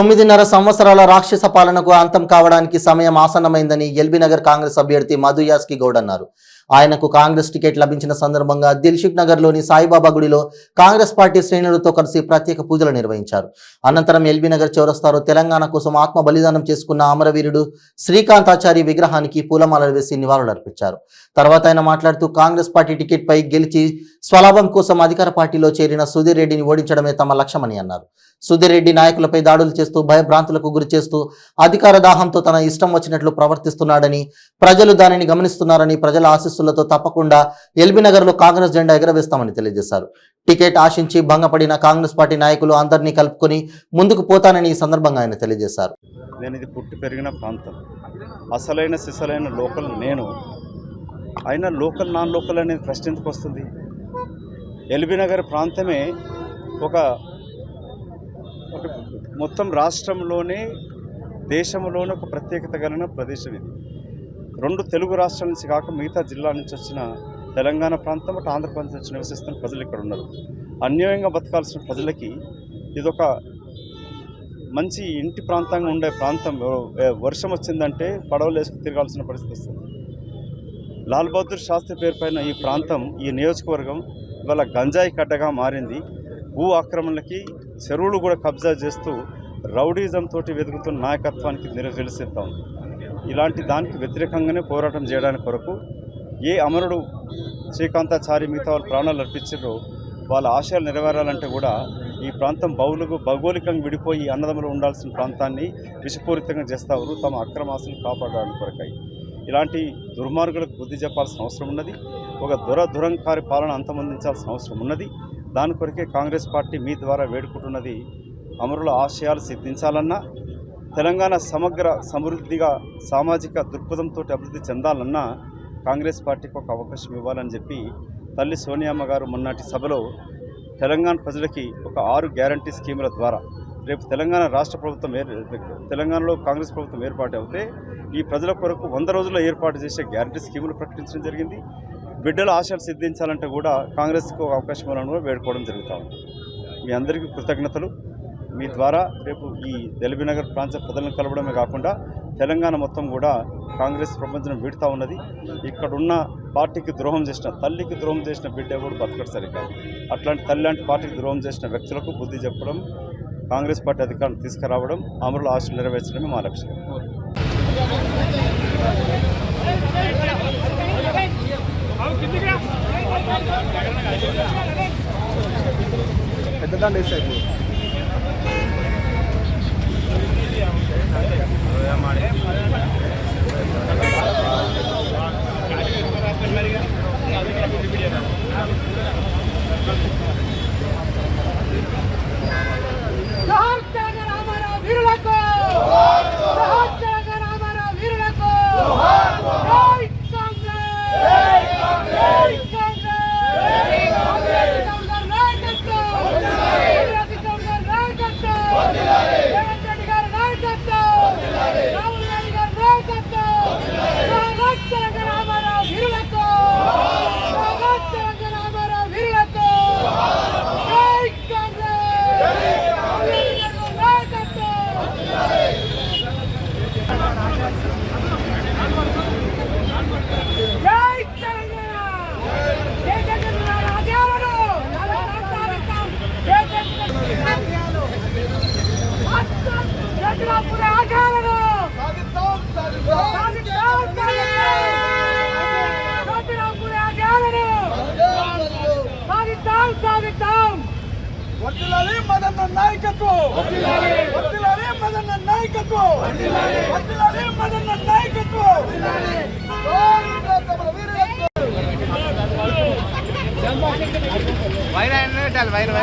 9.5 సంవత్సరాల రాక్షస పాలనకు అంతం కావడానికి సమయం ఆసన్నమైందని ఎల్బీనగర్ కాంగ్రెస్ అభ్యర్థి మధు యాస్కి గౌడ్ అన్నారు. ఆయనకు కాంగ్రెస్ టికెట్ లభించిన సందర్భంగా దిల్సుఖ్ నగర్లోని సాయిబాబా గుడిలో కాంగ్రెస్ పార్టీ శ్రేణులతో కలిసి ప్రత్యేక పూజలు నిర్వహించారు. అనంతరం ఎల్బీనగర్ చౌరస్తాలో తెలంగాణ కోసం ఆత్మ బలిదానం చేసుకున్న అమరవీరుడు శ్రీకాంతాచారి విగ్రహానికి పూలమాలలు వేసి నివాళులర్పించారు. తర్వాత ఆయన మాట్లాడుతూ కాంగ్రెస్ పార్టీ టికెట్ పై గెలిచి స్వలాభం కోసం అధికార పార్టీలో చేరిన సుధీర్ రెడ్డిని ఓడించడమే తమ లక్ష్యమని అన్నారు. సుధీర్ రెడ్డి నాయకులపై దాడులు చేస్తూ భయభ్రాంతులకు గురి చేస్తూ అధికార దాహంతో తన ఇష్టం వచ్చినట్లు ప్రవర్తిస్తున్నాడని, ప్రజలు దానిని గమనిస్తున్నారని, ప్రజల ఆశీస్సులతో తప్పకుండా ఎల్బీనగర్ లో కాంగ్రెస్ జెండా ఎగరవేస్తామని తెలియజేశారు. టికెట్ ఆశించి భంగపడిన కాంగ్రెస్ పార్టీ నాయకులు అందరినీ కలుపుకొని ముందుకు పోతానని ఈ సందర్భంగా ఆయన తెలియజేశారు. నేను ఇది పుట్టి పెరిగిన ప్రాంతం, అసలైన సిసలైన లోకల్ నేను. అయినా లోకల్ నాన్ లోకల్ అనేది ప్రశ్న ఎందుకు వస్తుంది? ఎల్బీనగర్ ప్రాంతమే ఒక మొత్తం రాష్ట్రంలోనే దేశంలోనే ఒక ప్రత్యేకత కలిగిన ప్రదేశం ఇది. 2 తెలుగు రాష్ట్రాల నుంచి కాక మిగతా జిల్లా నుంచి వచ్చిన తెలంగాణ ప్రాంతం అటు ఆంధ్రప్రదేశ్ నుంచి నివసిస్తున్న ప్రజలు ఇక్కడ ఉన్నారు. అన్యాయంగా బతకాల్సిన ప్రజలకి ఇదొక మంచి ఇంటి ప్రాంతంగా ఉండే ప్రాంతం. వర్షం వచ్చిందంటే పడవలు వేసుకుని తిరగాల్సిన పరిస్థితి వస్తుంది. లాల్ బహదూర్ శాస్త్రి పేరు పైన ఈ ప్రాంతం, ఈ నియోజకవర్గం ఇవాళ గంజాయి కడ్డగా మారింది. భూ ఆక్రమణలకి చెరువులు కూడా కబ్జా చేస్తూ రౌడీజం తోటి వెతుకుతున్న నాయకత్వానికి నిరసనిస్తాం. ఇలాంటి దానికి వ్యతిరేకంగానే పోరాటం చేయడానికి కొరకు ఏ అమరుడు శ్రీకాంతాచారి మిగతా వాళ్ళు ప్రాణాలు అర్పించారో వాళ్ళ ఆశయాలు నెరవేరాలంటే కూడా ఈ ప్రాంతం భౌగోళికంగా విడిపోయి అన్నదమ్ములు ఉండాల్సిన ప్రాంతాన్ని విషపూరితంగా చేస్తారు తమ అక్రమాసులు కాపాడడానికి కొరకై. ఇలాంటి దుర్మార్గులకు బుద్ధి చెప్పాల్సిన అవసరం ఉన్నది. ఒక దురంకారి పాలన అంతమొందించాల్సిన అవసరం ఉన్నది. దాని కొరకే కాంగ్రెస్ పార్టీ మీ ద్వారా వేడుకుంటున్నది. అమరుల ఆశయాలు సిద్ధించాలన్నా, తెలంగాణ సమగ్ర సమృద్ధిగా సామాజిక దృక్పథంతో అభివృద్ధి చెందాలన్నా కాంగ్రెస్ పార్టీకి ఒక అవకాశం ఇవ్వాలని చెప్పి తల్లి సోనియామ్మ గారు మొన్నటి సభలో తెలంగాణ ప్రజలకి ఒక 6 గ్యారంటీ స్కీముల ద్వారా రేపు తెలంగాణ రాష్ట్ర ప్రభుత్వం తెలంగాణలో కాంగ్రెస్ ప్రభుత్వం ఏర్పాటు అవుతే ఈ ప్రజల కొరకు 100 రోజుల్లో ఏర్పాటు చేసే గ్యారంటీ స్కీములు ప్రకటించడం జరిగింది. బిడ్డల ఆశలు సిద్ధించాలంటే కూడా కాంగ్రెస్కు ఒక అవకాశం ఇవ్వాలని కూడా వేడుకోవడం జరుగుతాం. మీ అందరికీ కృతజ్ఞతలు. మీ ద్వారా రేపు ఈ ఎల్బీనగర్ ప్రాంత ప్రజలను కలవడమే కాకుండా తెలంగాణ మొత్తం కూడా కాంగ్రెస్ ప్రపంచం వీడుతూ ఉన్నది. ఇక్కడున్న పార్టీకి ద్రోహం చేసిన, తల్లికి ద్రోహం చేసిన బిడ్డ కూడా బతకడు సరిగ్గా. అట్లాంటి తల్లి లాంటి పార్టీకి ద్రోహం చేసిన వ్యక్తులకు బుద్ధి చెప్పడం, కాంగ్రెస్ పార్టీ అధికారం తీసుకురావడం, అమరుల ఆశలు నెరవేర్చడమే మా లక్ష్యం. పెద్దదాన్ని వేసాయి వర్ధిల్లాలి మదన్న నాయకత్వం, వర్ధిల్లాలి మదన్న నాయకత్వం, వర్ధిల్లాలి మదన్న నాయకత్వం. వైర్